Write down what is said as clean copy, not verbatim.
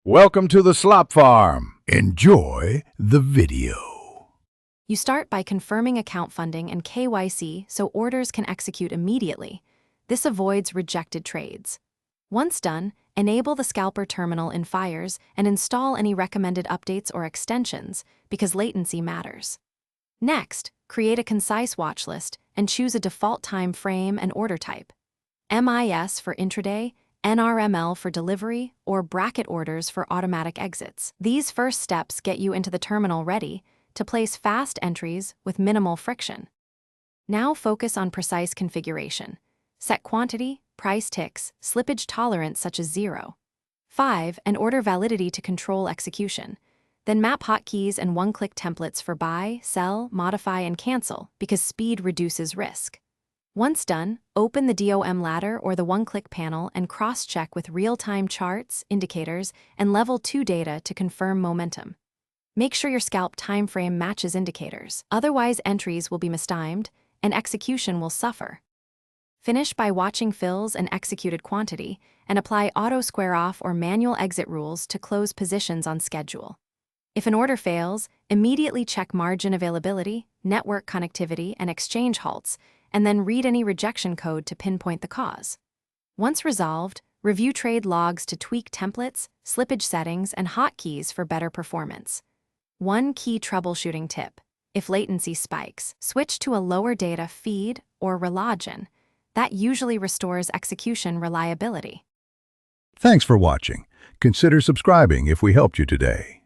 Welcome to the slop farm. Enjoy the video. You start by confirming account funding and KYC so orders can execute immediately. This avoids rejected trades. Once done, enable the Scalper Terminal in Fyers and install any recommended updates or extensions because latency matters. Next, create a concise watch list and choose a default time frame and order type. MIS for intraday, NRML for delivery, or bracket orders for automatic exits. These first steps get you into the terminal ready to place fast entries with minimal friction. Now focus on precise configuration. Set quantity, price ticks, slippage tolerance such as 0. 5. And order validity to control execution. Then map hotkeys and one-click templates for buy, sell, modify, and cancel because speed reduces risk. Once done, open the DOM ladder or the one-click panel and cross-check with real-time charts, indicators, and level 2 data to confirm momentum. Make sure your scalp timeframe matches indicators, otherwise entries will be mistimed and execution will suffer. Finish by watching fills and executed quantity and apply auto square-off or manual exit rules to close positions on schedule. If an order fails, immediately check margin availability, network connectivity, and exchange halts, and then read any rejection code to pinpoint the cause. Once resolved, review trade logs to tweak templates, slippage settings, and hotkeys for better performance. One key troubleshooting tip: if latency spikes, switch to a lower data feed or relogin. That usually restores execution reliability. Thanks for watching. Consider subscribing if we helped you today.